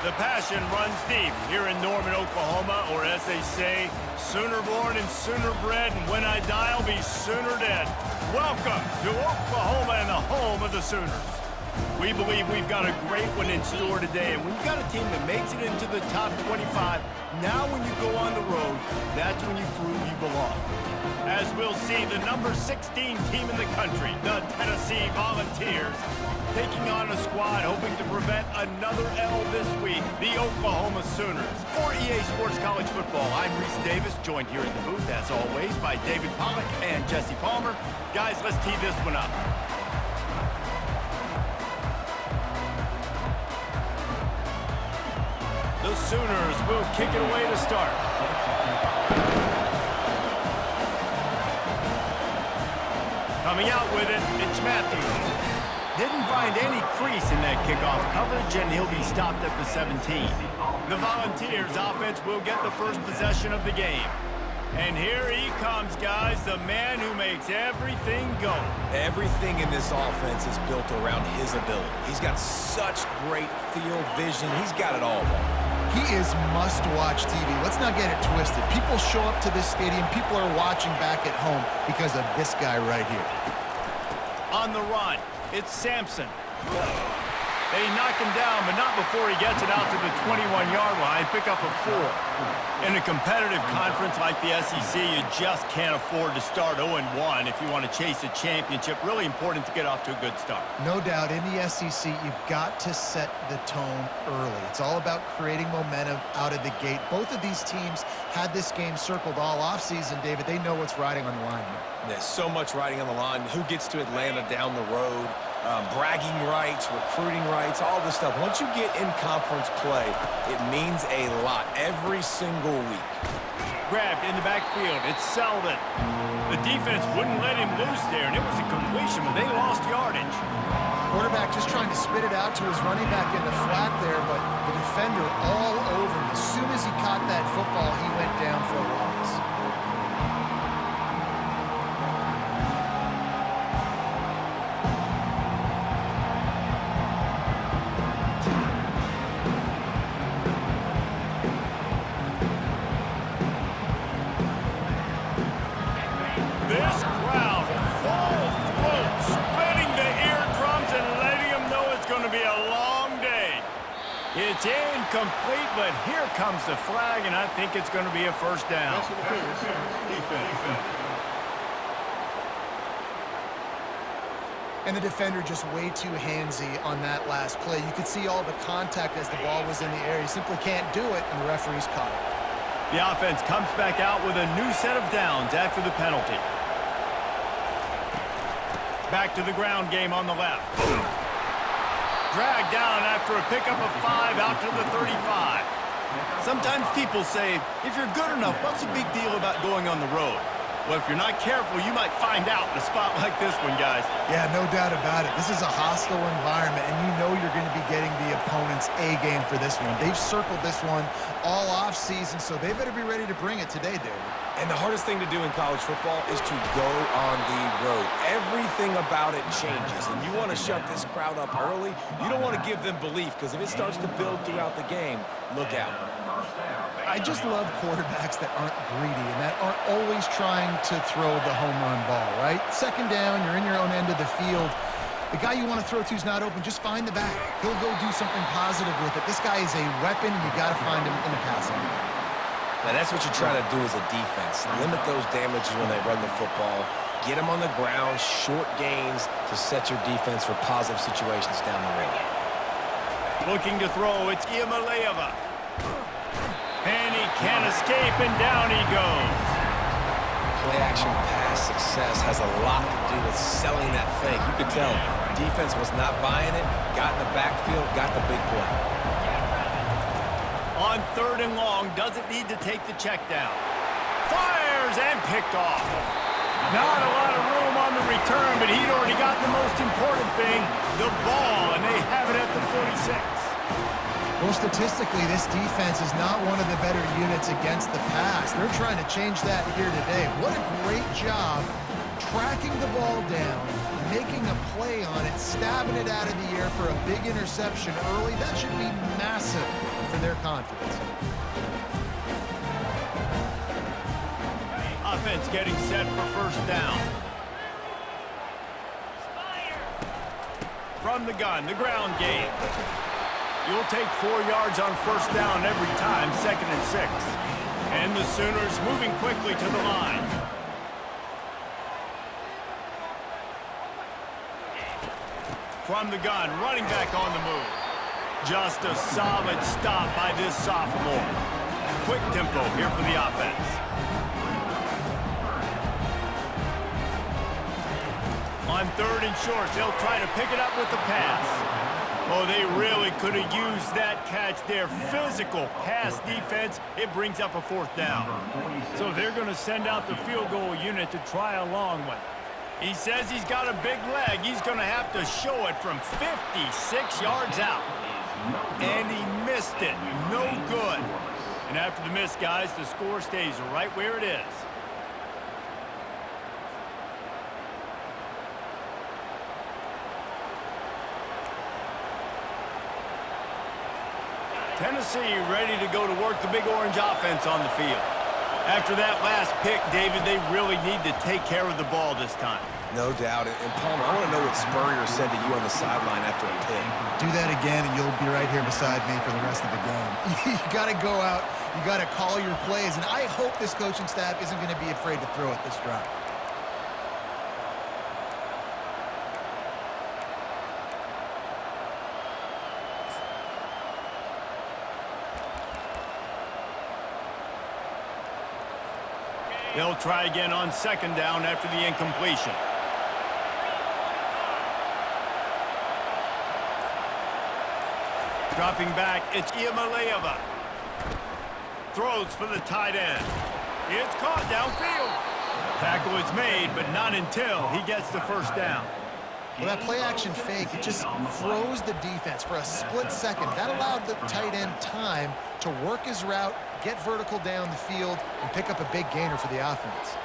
The passion runs deep here in Norman, Oklahoma, or as they say, sooner born and sooner bred, and when I die, I'll be sooner dead. Welcome to Oklahoma and the home of the Sooners. We believe we've got a great one in store today, and when you've got a team that makes it into the top 25, now when you go on the road, that's when you prove you belong. As we'll see, the number 16 team in the country, the Tennessee Volunteers, taking on a squad hoping to prevent another L this week, the Oklahoma Sooners. For EA Sports College Football, I'm Reese Davis, joined here in the booth, as always, by David Pollack and Jesse Palmer. Guys, let's tee this one up. The Sooners will kick it away to start. Coming out with it, it's Matthews. Didn't find any crease in that kickoff coverage, and he'll be stopped at the 17. The Volunteers offense will get the first possession of the game. And here he comes, guys, the man who makes everything go. Everything in this offense is built around his ability. He's got such great field vision. He's got it all. He is must-watch TV. Let's not get it twisted. People show up to this stadium. People are watching back at home because of this guy right here. On the run, it's Sampson. They knock him down, but not before he gets it out to the 21-yard line. Pick up a 4. In a competitive conference like the SEC, you just can't afford to start 0-1 if you want to chase a championship. Really important to get off to a good start. No doubt, in the SEC, you've got to set the tone early. It's all about creating momentum out of the gate. Both of these teams had this game circled all offseason, David. They know what's riding on the line here. There's so much riding on the line. Who gets to Atlanta down the road? Bragging rights, recruiting rights, all this stuff. Once you get in conference play, it means a lot every single week. Grabbed in the backfield. It's Selden. The defense wouldn't let him loose there, and it was a completion, but they lost yardage. Quarterback just trying to spit it out to his running back in the flat there, but the defender all over him. As soon as he caught that football, he went down for a loss. This crowd, full throat, spreading the eardrums and letting them know it's going to be a long day. It's incomplete, but here comes the flag, and I think it's going to be a first down. And the defender just way too handsy on that last play. You could see all the contact as the ball was in the air. You simply can't do it, and the referee's caught it. The offense comes back out with a new set of downs after the penalty. Back to the ground game on the left. Dragged down after a pickup of 5 out to the 35. Sometimes people say, if you're good enough, what's the big deal about going on the road? Well, if you're not careful, you might find out in a spot like this one, guys. Yeah, no doubt about it. This is a hostile environment, and you know you're going to be getting the opponent's A-game for this one. They've circled this one all off-season, so they better be ready to bring it today, David. And the hardest thing to do in college football is to go on the road. Everything about it changes, and you want to shut this crowd up early. You don't want to give them belief, because if it starts to build throughout the game, look out. I just love quarterbacks that aren't greedy and that aren't always trying to throw the home run ball, right? Second down, you're in your own end of the field. The guy you want to throw to is not open. Just find the back. He'll go do something positive with it. This guy is a weapon, and you got to find him in the passing game. Now, that's what you try to do as a defense. Limit those damages when they run the football. Get them on the ground, short gains to set your defense for positive situations down the road. Looking to throw, it's Iamaleava. And he can't escape, and down he goes. Play-action pass success has a lot to do with selling that fake. You could tell defense was not buying it, got in the backfield, got the big play. On 3rd and long, doesn't need to take the check down. Fires and picked off. Not a lot of room on the return, but he'd already got the most important thing, the ball, and they have it at the 46. Well, statistically, this defense is not one of the better units against the pass. They're trying to change that here today. What a great job tracking the ball down, making a play on it, stabbing it out of the air for a big interception early. That should be massive for their confidence. Offense getting set for first down. From the gun, the ground game. You'll take 4 yards on first down every time, 2nd and 6. And the Sooners moving quickly to the line. From the gun, running back on the move. Just a solid stop by this sophomore. Quick tempo here for the offense. On 3rd and short, they'll try to pick it up with the pass. Oh, they really could have used that catch there. Physical pass defense. It brings up a 4th down. So they're going to send out the field goal unit to try a long one. He says he's got a big leg. He's going to have to show it from 56 yards out. And he missed it. No good. And after the miss, guys, the score stays right where it is. Tennessee ready to go to work the Big Orange offense on the field. After that last pick, David, they really need to take care of the ball this time. No doubt. And Palmer, I want to know what Spurrier said to you on the sideline after a pick. Do that again, and you'll be right here beside me for the rest of the game. You got to go out. You got to call your plays. And I hope this coaching staff isn't going to be afraid to throw it this drive. They'll try again on 2nd down after the incompletion. Dropping back, it's Iamaleava. Throws for the tight end. It's caught downfield. Tackle is made, but not until he gets the first down. Well, that play-action fake, it just froze the defense for a split second. That allowed the tight end time to work his route, get vertical down the field, and pick up a big gainer for the offense.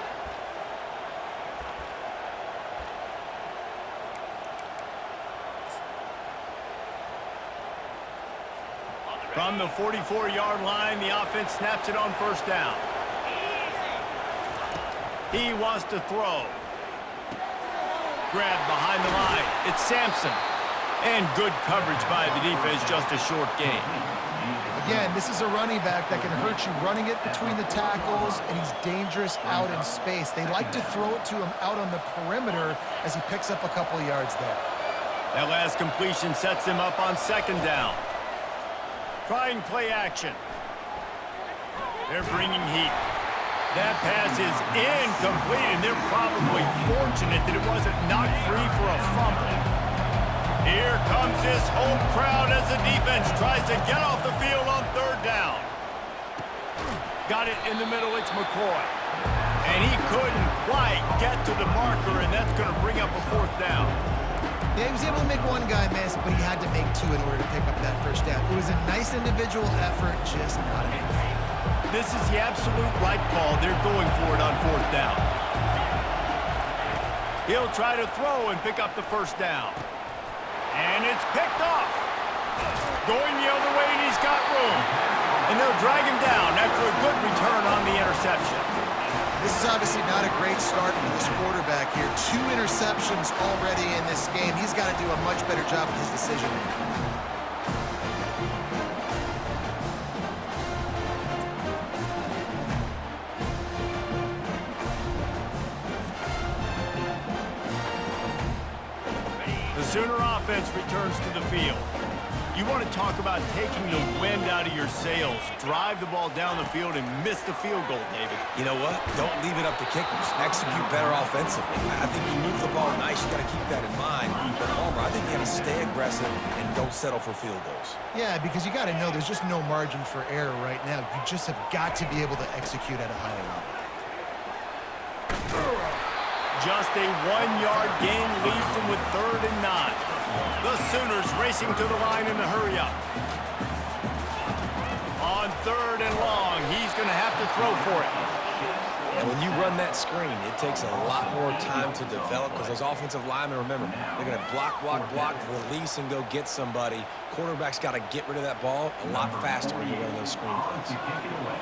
From the 44-yard line, the offense snaps it on first down. He wants to throw. Grab behind the line. It's Sampson. And good coverage by the defense, just a short gain. Again, this is a running back that can hurt you running it between the tackles, and he's dangerous out in space. They like to throw it to him out on the perimeter as he picks up a couple of yards there. That last completion sets him up on 2nd down. Trying play action. They're bringing heat. That pass is incomplete, and they're probably fortunate that it wasn't knocked free for a fumble. Here comes this home crowd as the defense tries to get off the field on 3rd down. Got it in the middle, it's McCoy. And he couldn't quite get to the marker, and that's going to bring up a 4th down. Yeah, he was able to make one guy miss, but he had to make 2 in order to pick up that first down. It was a nice individual effort, just not enough. This is the absolute right call. They're going for it on 4th down. He'll try to throw and pick up the first down. And it's picked off. Going the other way, and he's got room. And they'll drag him down after a good return on the interception. This is obviously not a great start for this quarterback here. 2 interceptions already in this game. He's got to do a much better job with his decision-making. Sooner offense returns to the field. You want to talk about taking the wind out of your sails. Drive the ball down the field and miss the field goal, David. You know what? Don't leave it up to kickers. Execute better offensively. I think you move the ball nice. You got to keep that in mind. But Palmer, I think you got to stay aggressive and don't settle for field goals. Yeah, because you got to know there's just no margin for error right now. You just have got to be able to execute at a high level. Just a 1-yard gain leaves them with 3rd and 9. The Sooners racing to the line in the hurry-up. On 3rd and long, he's going to have to throw for it. And when you run that screen, it takes a lot more time to develop because those offensive linemen, remember, they're going to block, release, and go get somebody. Quarterback's got to get rid of that ball a lot faster when you're running those screen plays.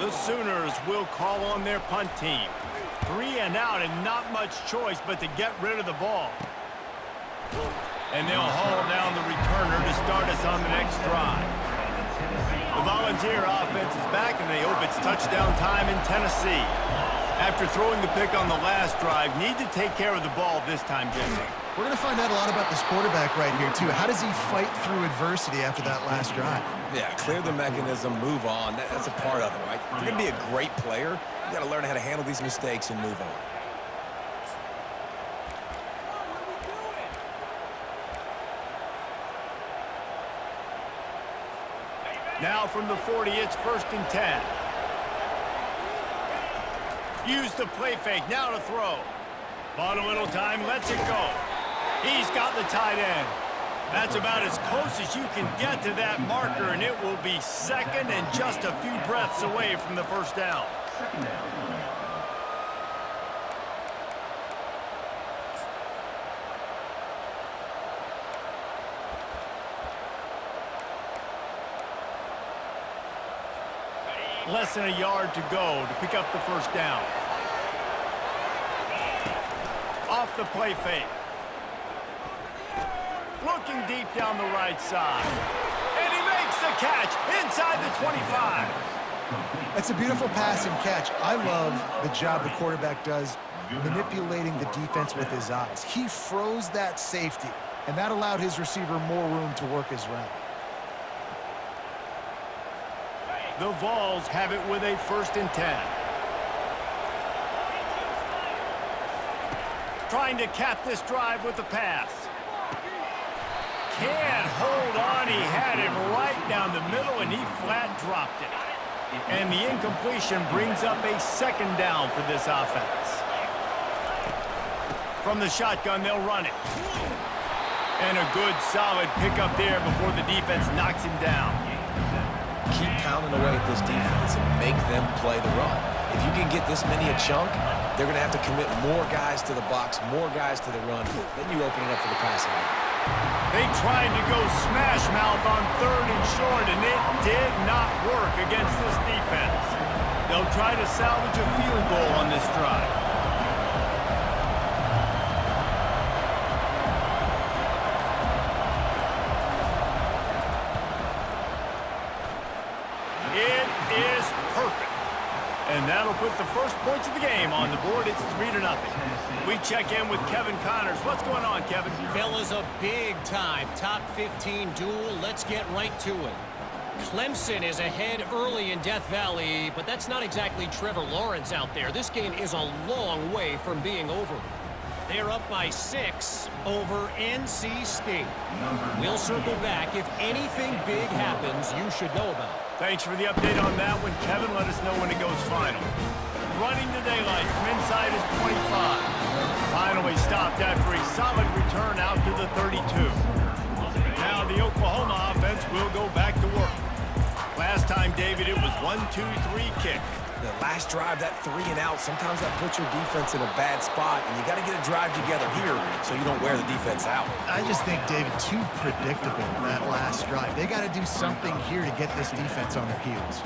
The Sooners will call on their punt team. 3 and out and not much choice but to get rid of the ball. And they'll haul down the returner to start us on the next drive. The Volunteer offense is back, and they hope it's touchdown time in Tennessee. After throwing the pick on the last drive, need to take care of the ball this time, Jesse. We're going to find out a lot about this quarterback right here, too. How does he fight through adversity after that last drive? Yeah, clear the mechanism, move on. That's a part of it, right? If you're going to be a great player, you got to learn how to handle these mistakes and move on. Now from the 40, it's 1st and 10. Use the play fake, now to throw. Bought a little time, lets it go. He's got the tight end. That's about as close as you can get to that marker, and it will be second and just a few breaths away from the first down. Less than a yard to go to pick up the first down. Off the play fake. Looking deep down the right side. And he makes the catch inside the 25. That's a beautiful pass and catch. I love the job the quarterback does manipulating the defense with his eyes. He froze that safety, and that allowed his receiver more room to work his route. The Vols have it with a 1st and 10. Trying to cap this drive with the pass. Can't hold on. He had it right down the middle, and he flat dropped it. And the incompletion brings up a 2nd down for this offense. From the shotgun, they'll run it. And a good, solid pickup there before the defense knocks him down. Keep pounding away at this defense and make them play the run. If you can get this many a chunk, they're going to have to commit more guys to the box, more guys to the run. Then you open it up for the passing game. They tried to go smash mouth on 3rd and short, and it did not work against this defense. They'll try to salvage a field goal on this drive. It is perfect. And that'll put the first points of the game on the board. It's 3-0. We check in with Kevin Connors. What's going on, Kevin? Fellas, a big-time top 15 duel. Let's get right to it. Clemson is ahead early in Death Valley, but that's not exactly Trevor Lawrence out there. This game is a long way from being over. They're up by 6 over NC State. We'll circle back. If anything big happens, you should know about it. Thanks for the update on that one, Kevin. Let us know when it goes final. Running the daylight from inside his 25. Finally stopped after a solid return out to the 32. Now the Oklahoma offense will go back to work. Last time, David, it was 1-2-3 kick. The last drive, that 3 and out, sometimes that puts your defense in a bad spot, and you got to get a drive together here so you don't wear the defense out. I just think, David, too predictable that last drive. They got to do something here to get this defense on their heels.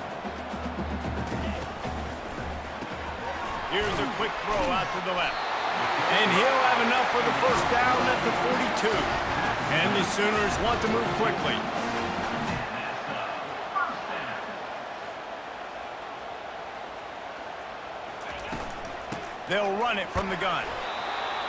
Here's a quick throw out to the left. And he'll have enough for the first down at the 42. And the Sooners want to move quickly. They'll run it from the gun.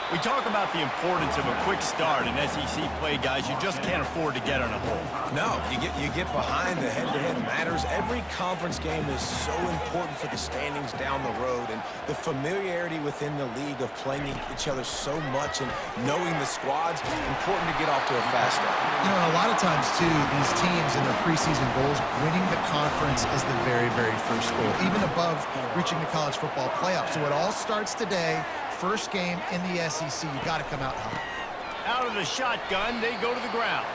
We talk about the importance of a quick start in SEC play, guys. You just can't afford to get on a hole. No, you get behind. The head-to-head matters. Every conference game is so important for the standings down the road, and the familiarity within the league of playing each other so much and knowing the squads, important to get off to a fast start. You know, a lot of times, too, these teams in their preseason goals, winning the conference is the very, very first goal, even above reaching the college football playoff. So it all starts today. First game in the SEC, you got to come out hot. Out of the shotgun, they go to the ground.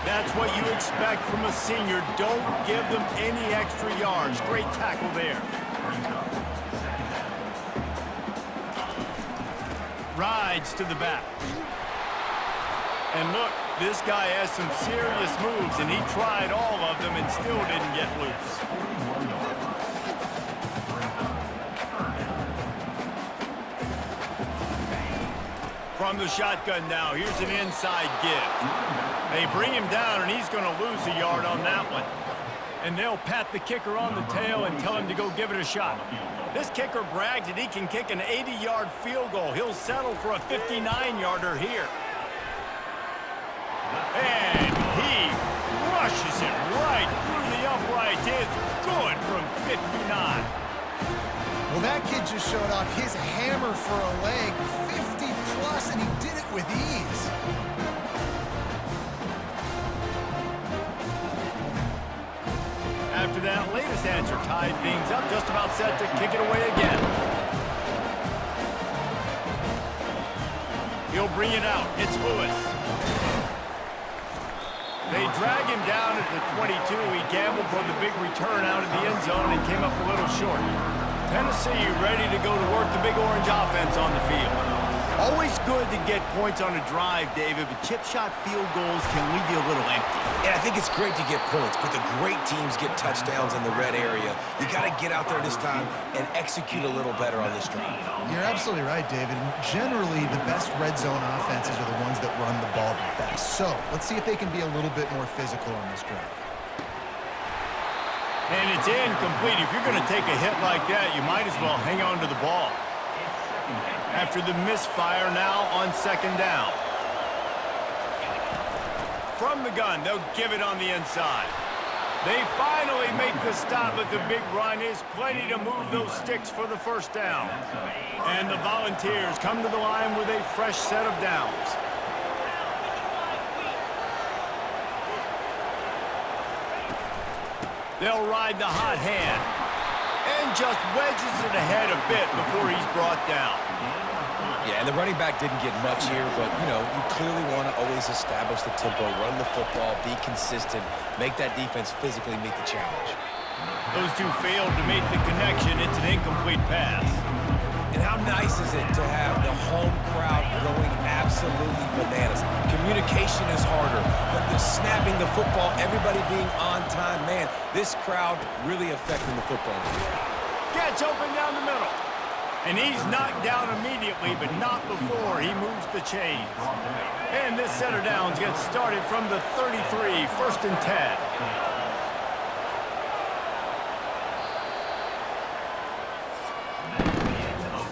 That's what you expect from a senior. Don't give them any extra yards. Great tackle there. slides to the back. And look, this guy has some serious moves, and he tried all of them and still didn't get loose. From the shotgun now, here's an inside give. They bring him down, and he's going to lose a yard on that one. And they'll pat the kicker on the tail and tell him to go give it a shot. This kicker brags that he can kick an 80-yard field goal. He'll settle for a 59-yarder here. And he rushes it right through the uprights. It's good from 59. Well, that kid just showed off his hammer for a leg, 50-plus, and he did it with ease. After that latest answer tied things up, just about set to kick it away again. He'll bring it out. It's Lewis. They drag him down at the 22. He gambled for the big return out of the end zone and came up a little short. Tennessee ready to go to work the Big Orange offense on the field. Always good to get points on a drive, David, but chip shot field goals can leave you a little empty. Yeah, I think it's great to get points, but the great teams get touchdowns in the red area. You got to get out there this time and execute a little better on this drive. You're absolutely right, David. And generally, the best red zone offenses are the ones that run the ball the best. So let's see if they can be a little bit more physical on this drive. And it's incomplete. If you're going to take a hit like that, you might as well hang on to the ball. After the misfire, now on second down. From the gun, they'll give it on the inside. They finally make the stop, but the big run is plenty to move those sticks for the first down. And the Volunteers come to the line with a fresh set of downs. They'll ride the hot hand and just wedges it ahead a bit before he's brought down. Yeah, and the running back didn't get much here, but, you know, you clearly want to always establish the tempo, run the football, be consistent, make that defense physically meet the challenge. Those two failed to make the connection. It's an incomplete pass. And how nice is it to have the home crowd going absolutely bananas? Communication is harder, but the snapping the football, everybody being on time, man, this crowd really affecting the football game. Gets open down the middle. And he's knocked down immediately, but not before he moves the chains. And this set of downs gets started from the 33, first and 10.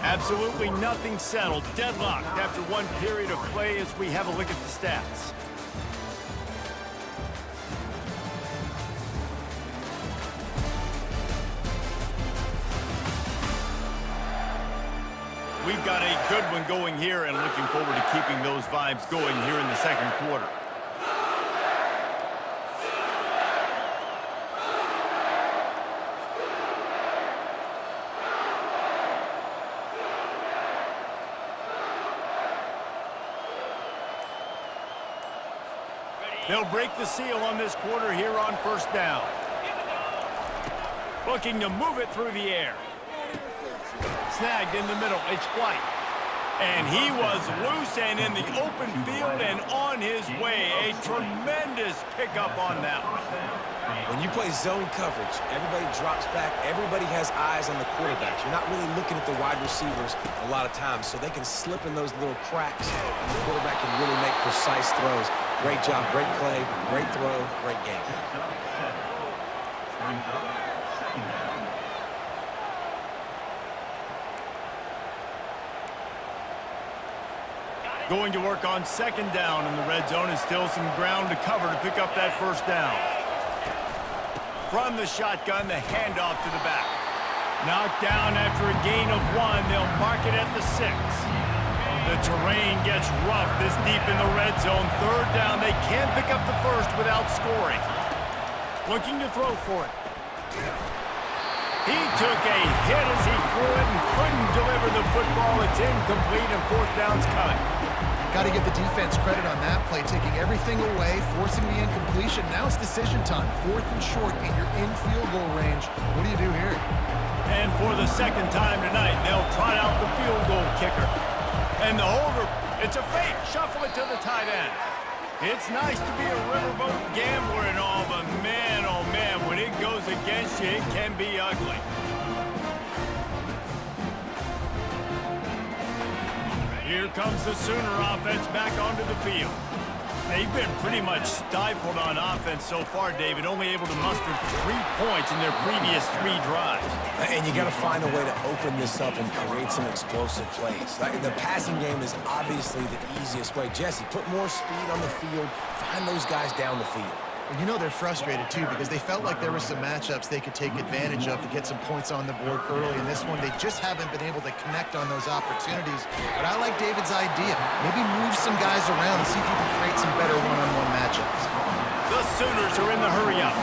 Absolutely nothing settled. Deadlocked after one period of play as we have a look at the stats. We've got a good one going here and looking forward to keeping those vibes going here in the second quarter. They'll break the seal on this quarter here on first down. Looking to move it through the air. Snagged in the middle, it's White. And he was loose and in the open field and on his way. A tremendous pickup on that one. When you play zone coverage, everybody drops back. Everybody has eyes on the quarterbacks. You're not really looking at the wide receivers a lot of times, so they can slip in those little cracks, and the quarterback can really make precise throws. Great job, great play, great throw, great game. Going to work on second down in the red zone, and still some ground to cover to pick up that first down. From the shotgun, the handoff to the back. Knocked down after a gain of 1. They'll mark it at the 6. The terrain gets rough this deep in the red zone. Third down, they can't pick up the first without scoring. Looking to throw for it. He took a hit as he threw it and couldn't deliver the football. It's incomplete and fourth down's coming. Got to give the defense credit on that play, taking everything away, forcing the incompletion. Now it's decision time. 4th and short, and you're in field goal range. What do you do here? And for the second time tonight, they'll trot out the field goal kicker. And the holder, it's a fake. Shuffle it to the tight end. It's nice to be a riverboat gambler and all, but man, oh man, when it goes against you, it can be ugly. Here comes the Sooner offense back onto the field. They've been pretty much stifled on offense so far, David, only able to muster 3 points in their previous 3 drives. And you got to find a way to open this up and create some explosive plays. The passing game is obviously the easiest way. Jesse, put more speed on the field, find those guys down the field. And you know they're frustrated, too, because they felt like there were some matchups they could take advantage of to get some points on the board early. In this one, they just haven't been able to connect on those opportunities. But I like David's idea. Maybe move some guys around and see if you can create some better one-on-one matchups. The Sooners are in the hurry-up.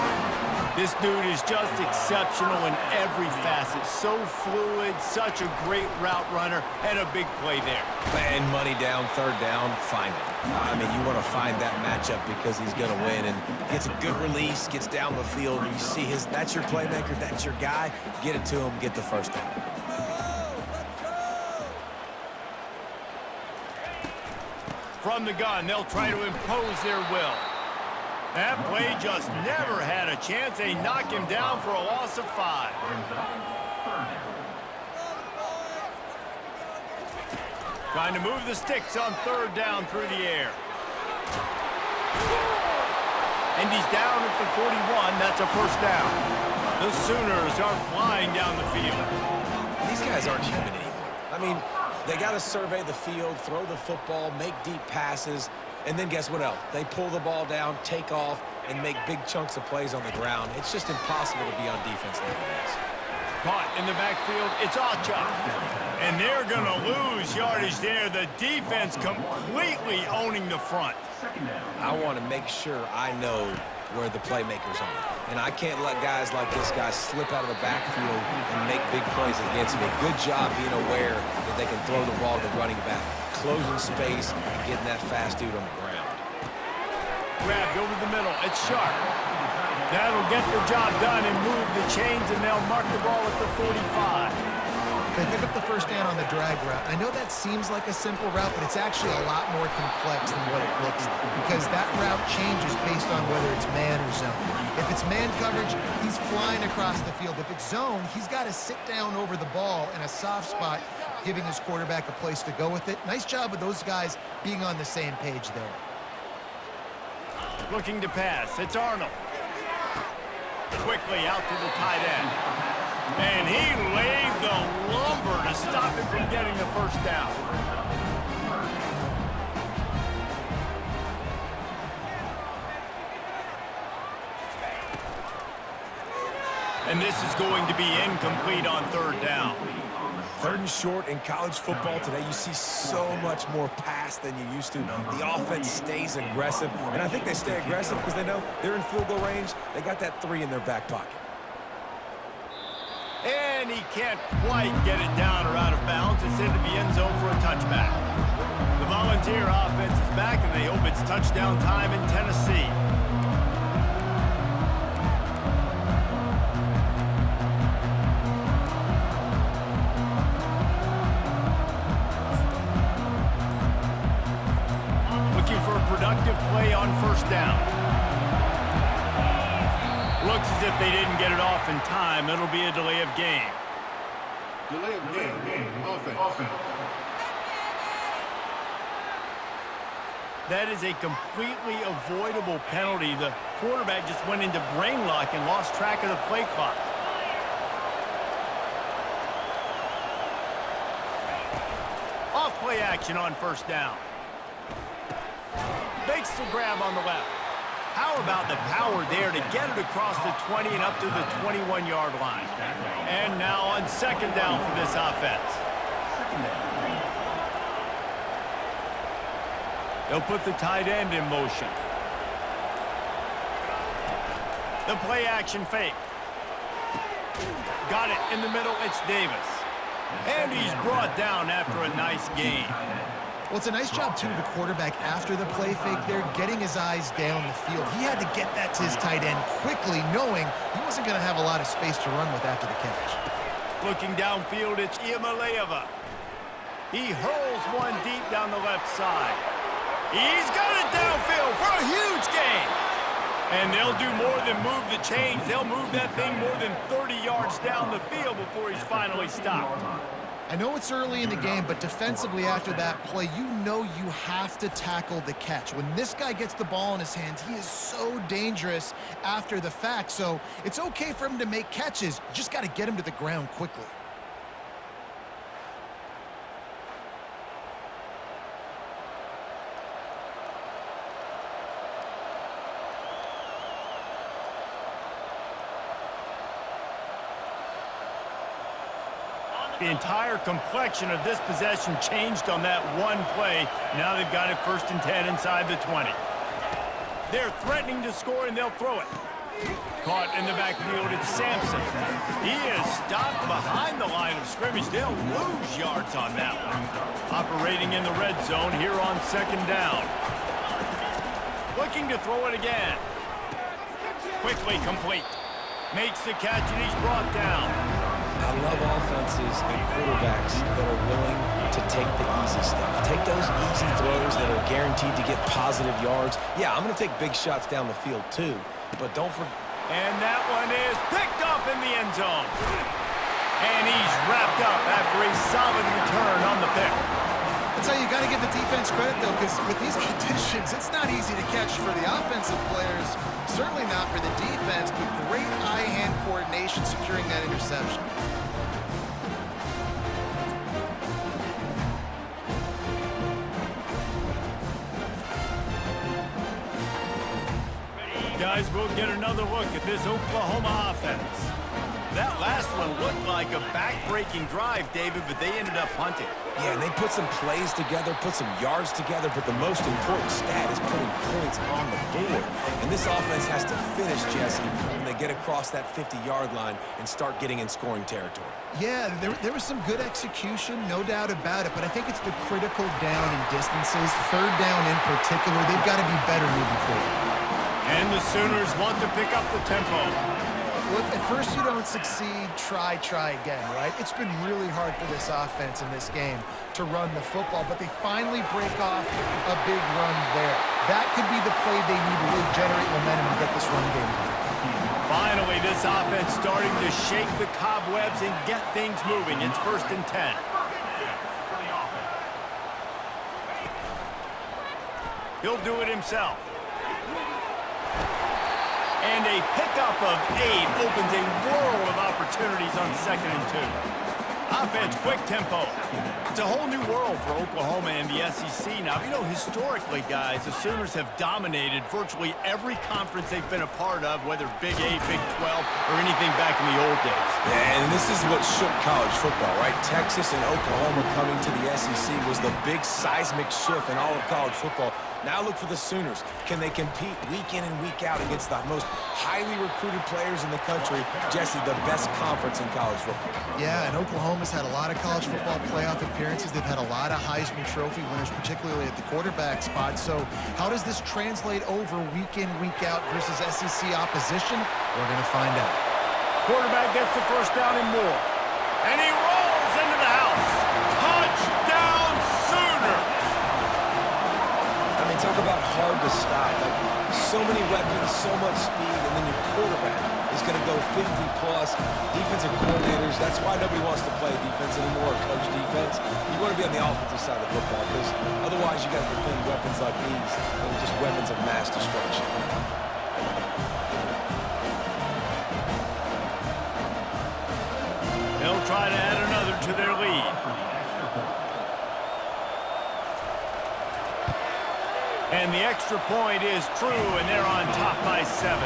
This dude is just exceptional in every facet. So fluid, such a great route runner, and a big play there. And money down, third down, find it. I mean, you want to find that matchup because he's going to win and gets a good release, gets down the field. You see that's your playmaker, that's your guy. Get it to him, get the first down. From the gun, they'll try to impose their will. That play just never had a chance. They knock him down for a loss of 5. Trying to move the sticks on third down through the air. And he's down at the 41. That's a first down. The Sooners are flying down the field. These guys aren't human anymore. I mean, they got to survey the field, throw the football, make deep passes, and then guess what else? They pull the ball down, take off, and make big chunks of plays on the ground. It's just impossible to be on defense nowadays. Caught in the backfield, it's Ocha. And they're going to lose yardage there. The defense completely owning the front. I want to make sure I know where the playmakers are. And I can't let guys like this guy slip out of the backfield and make big plays against me. Good job being aware that they can throw the ball to the running back, closing space, and getting that fast dude on the ground. Grabbed over the middle. It's Sharp. That'll get the job done and move the chains, and they'll mark the ball at the 45. They pick up the first down on the drag route. I know that seems like a simple route, but it's actually a lot more complex than what it looks like because that route changes based on whether it's man or zone. If it's man coverage, he's flying across the field. If it's zone, he's got to sit down over the ball in a soft spot, giving his quarterback a place to go with it. Nice job of those guys being on the same page there. Looking to pass. It's Arnold. Quickly out to the tight end. And he laid the lumber to stop him from getting the first down. And this is going to be incomplete on third down. Third and short in college football today, you see so much more pass than you used to. The offense stays aggressive, and I think they stay aggressive because they know they're in field goal range. They got that 3 in their back pocket. And he can't quite get it down or out of bounds. It's into the end zone for a touchback. The Volunteer offense is back, and they hope it's touchdown time in Tennessee. Looking for a productive play on first down. Looks as if they didn't get it off in time. It'll be a delay of game. Delay of game. Offense. That is a completely avoidable penalty. The quarterback just went into brain lock and lost track of the play clock. Off play action on first down. Makes the grab on the left. How about the power there to get it across the 20 and up to the 21-yard line? And now on second down for this offense. They'll put the tight end in motion. The play action fake. Got it in the middle. It's Davis. And he's brought down after a nice gain. Well, it's a nice job, too, of the quarterback after the play fake there, getting his eyes down the field. He had to get that to his tight end quickly, knowing he wasn't going to have a lot of space to run with after the catch. Looking downfield, it's Iamaleava. He hurls one deep down the left side. He's got it downfield for a huge gain. And they'll do more than move the chains. They'll move that thing more than 30 yards down the field before he's finally stopped. I know it's early in the game, but defensively after that play, you know you have to tackle the catch. When this guy gets the ball in his hands, he is so dangerous after the fact. So it's okay for him to make catches. You just got to get him to the ground quickly. The entire complexion of this possession changed on that one play. Now they've got it 1st and 10 inside the 20. They're threatening to score, and they'll throw it. Caught in the backfield, it's Sampson. He is stopped behind the line of scrimmage. They'll lose yards on that one. Operating in the red zone here on 2nd down. Looking to throw it again. Quickly complete. Makes the catch, and he's brought down. I love offenses and quarterbacks that are willing to take the easy stuff. Take those easy throws that are guaranteed to get positive yards. Yeah, I'm going to take big shots down the field too, but don't forget. And that one is picked up in the end zone. And he's wrapped up after a solid return on the pick. That's how you got to give the defense credit, though, because with these conditions, it's not easy to catch for the offensive players, certainly not for the defense, but great eye-hand coordination securing that interception. Guys, we'll get another look at this Oklahoma offense. That last one looked like a back-breaking drive, David, but they ended up punting. Yeah, and they put some plays together, put some yards together, but the most important stat is putting points on the board. And this offense has to finish, Jesse, when they get across that 50-yard line and start getting in scoring territory. Yeah, there was some good execution, no doubt about it, but I think it's the critical down and distances, 3rd down in particular. They've got to be better moving forward. And the Sooners want to pick up the tempo. Well, if at first you don't succeed, try again, right? It's been really hard for this offense in this game to run the football, but they finally break off a big run there. That could be the play they need to really generate momentum and get this run game going. Finally, this offense starting to shake the cobwebs and get things moving. It's 1st and 10. He'll do it himself. And a pickup of 8 opens a world of opportunities on 2nd and 2. Offense, quick tempo. It's a whole new world for Oklahoma and the SEC now. You know, historically, guys, the Sooners have dominated virtually every conference they've been a part of, whether Big 8, Big 12, or anything back in the old days. Yeah, and this is what shook college football, right? Texas and Oklahoma coming to the SEC was the big seismic shift in all of college football. Now look for the Sooners. Can they compete week in and week out against the most highly recruited players in the country? Jesse, the best conference in college football. Yeah, and Oklahoma's had a lot of college football playoff appearances. They've had a lot of Heisman Trophy winners, particularly at the quarterback spot. So how does this translate over week in, week out versus SEC opposition? We're going to find out. Quarterback gets the 1st down and more. And he rolls into the house. Touchdown, Sooners! I mean, talk about hard to stop. Like, so many weapons, so much speed, and then your quarterback is going to go 50-plus. Defensive coordinators, that's why nobody wants to play defense anymore or coach defense. You want to be on the offensive side of football because otherwise you got to defend weapons like these and just weapons of mass destruction. They'll try to add another to their lead. And the extra point is true, and they're on top by 7.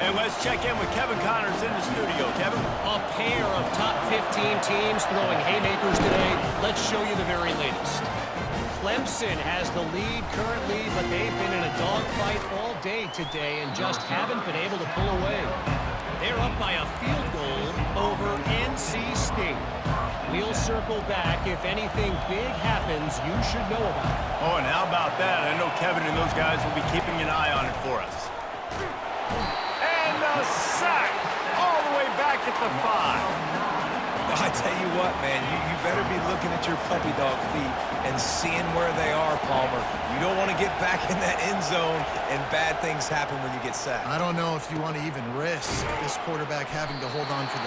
And let's check in with Kevin Connors in the studio. Kevin? A pair of top 15 teams throwing haymakers today. Let's show you the very latest. Clemson has the lead currently, but they've been in a dogfight all day today and just haven't been able to pull away. They're up by a field goal over NC State. We'll circle back. If anything big happens, you should know about it. Oh, and how about that? I know Kevin and those guys will be keeping an eye on it for us. And a sack all the way back at the 5. I tell you what, man, you better be looking at your puppy dog feet and seeing where they are, Palmer. You don't want to get back in that end zone and bad things happen when you get sacked. I don't know if you want to even risk this quarterback having to hold on to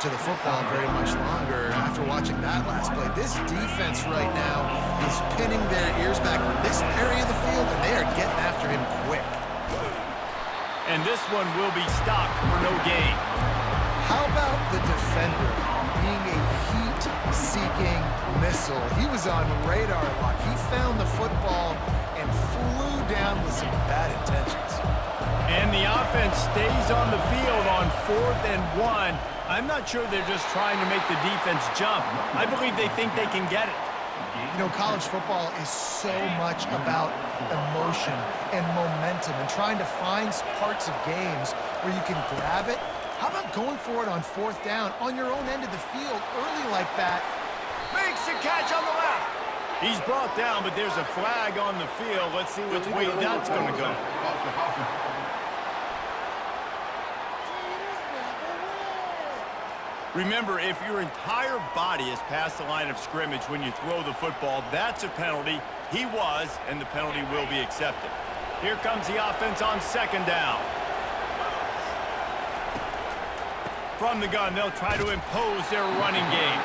the football very much longer after watching that last play. This defense right now is pinning their ears back on this area of the field, and they are getting after him quick. And this one will be stopped for no gain. How about the defender being a heat-seeking missile? He was on radar lock. He found the football and flew down with some bad intentions. And the offense stays on the field on 4th and 1. I'm not sure they're just trying to make the defense jump. I believe they think they can get it. You know, college football is so much about emotion and momentum and trying to find parts of games where you can grab it. How about going for it on 4th down on your own end of the field early like that? Makes the catch on the left. He's brought down, but there's a flag on the field. Let's see which way that's going to go. Remember, if your entire body is past the line of scrimmage when you throw the football, that's a penalty. He was, and the penalty will be accepted. Here comes the offense on 2nd down. From the gun, they'll try to impose their running game.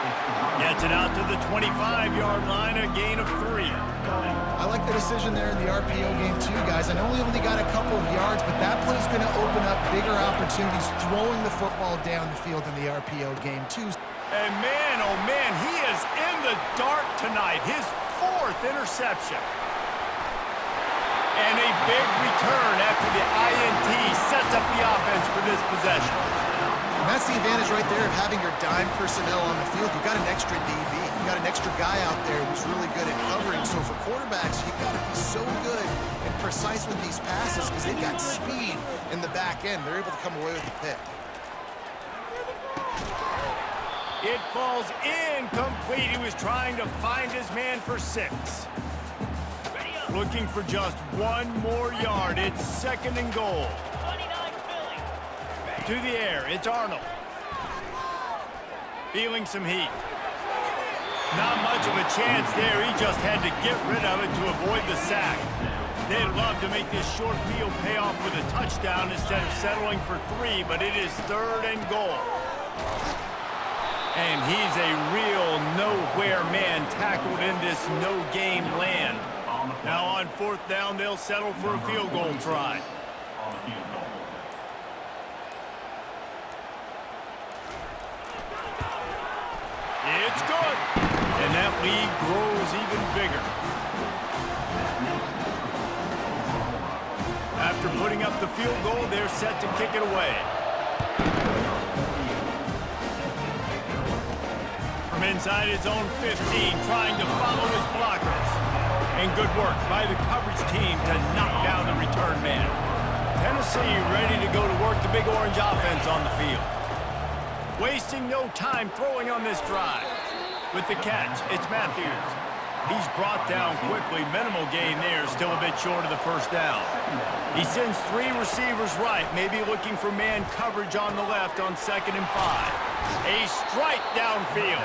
Gets it out to the 25-yard line, a gain of 3. I like the decision there in the RPO game too, guys. I know he only got a couple of yards, but that play is going to open up bigger opportunities throwing the football down the field in the RPO game too. And man, oh man, he is in the dark tonight. His 4th interception. And a big return after the INT sets up the offense for this possession. And that's the advantage right there of having your dime personnel on the field. You've got an extra DB. You've got an extra guy out there who's really good at covering. So for quarterbacks, you've got to be so good and precise with these passes because they've got speed in the back end. They're able to come away with the pick. It falls incomplete. He was trying to find his man for 6. Looking for just 1 more yard. It's 2nd and goal. To the air, it's Arnold. Feeling some heat. Not much of a chance there. He just had to get rid of it to avoid the sack. They'd love to make this short field pay off with a touchdown instead of settling for 3, but it is 3rd and goal. And he's a real nowhere man tackled in this no-game land. Now on 4th down, they'll settle for a field goal try. It's good. And that lead grows even bigger. After putting up the field goal, they're set to kick it away. From inside his own 15, trying to follow his blockers. And good work by the coverage team to knock down the return man. Tennessee ready to go to work the Big Orange offense on the field. Wasting no time throwing on this drive. With the catch, it's Matthews. He's brought down quickly. Minimal gain there, still a bit short of the 1st down. He sends 3 receivers right, maybe looking for man coverage on the left on 2nd and 5. A strike downfield.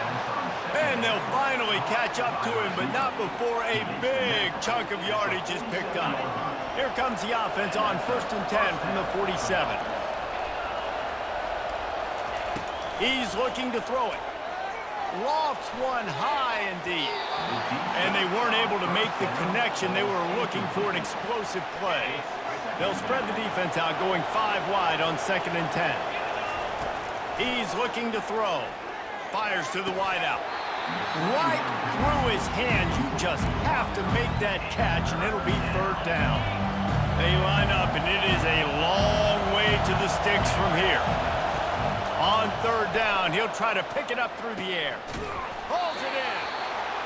And they'll finally catch up to him, but not before a big chunk of yardage is picked up. Here comes the offense on 1st and 10 from the 47. He's looking to throw it. Lofts one high indeed. And they weren't able to make the connection. They were looking for an explosive play. They'll spread the defense out, going 5 wide on 2nd and 10. He's looking to throw. Fires to the wideout. Right through his hands. You just have to make that catch, and it'll be 3rd down. They line up, and it is a long way to the sticks from here. On 3rd down, he'll try to pick it up through the air. Pulls it in.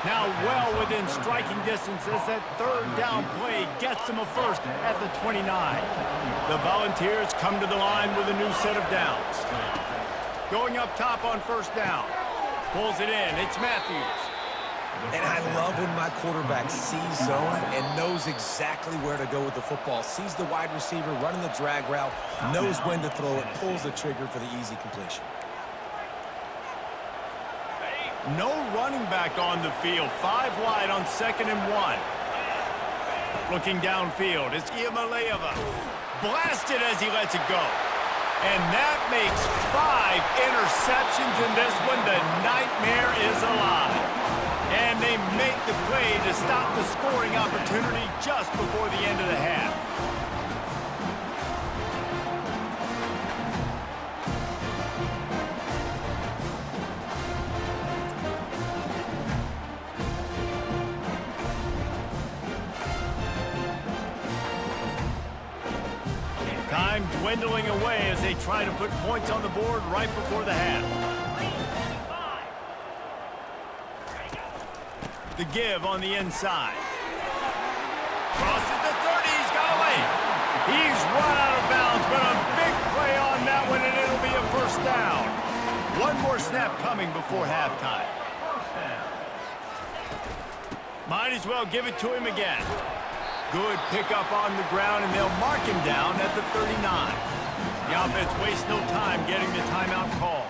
Now well within striking distance as that 3rd down play gets him a 1st at the 29. The Volunteers come to the line with a new set of downs. Going up top on 1st down. Pulls it in. It's Matthews. And I love when my quarterback sees zone and knows exactly where to go with the football. Sees the wide receiver running the drag route, knows when to throw it, pulls the trigger for the easy completion. No running back on the field. 5 wide on 2nd and 1. Looking downfield, it's Iamaleava. Blasted as he lets it go. And that makes 5 interceptions in this one. The nightmare is alive. And they make the play to stop the scoring opportunity just before the end of the half. Time dwindling away as they try to put points on the board right before the half. The give on the inside. Crosses the 30, he's got away. He's run out of bounds, but a big play on that one, and it'll be a first down. One more snap coming before halftime. Might as well give it to him again. Good pickup on the ground, and they'll mark him down at the 39. The offense wastes no time getting the timeout call.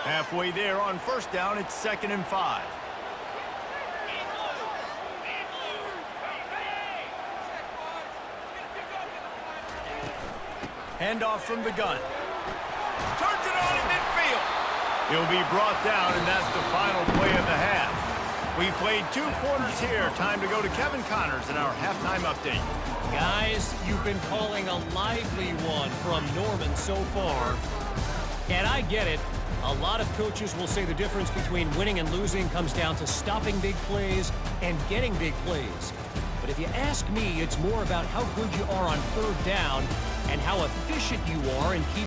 Halfway there on first down, it's 2nd and 5. Handoff from the gun. Turns it on in midfield. He'll be brought down, and that's the final play of the half. We've played 2 quarters here. Time to go to Kevin Connors in our halftime update. Guys, you've been calling a lively one from Norman so far. And I get it. A lot of coaches will say the difference between winning and losing comes down to stopping big plays and getting big plays. But if you ask me, it's more about how good you are on 3rd down and how efficient you are in keeping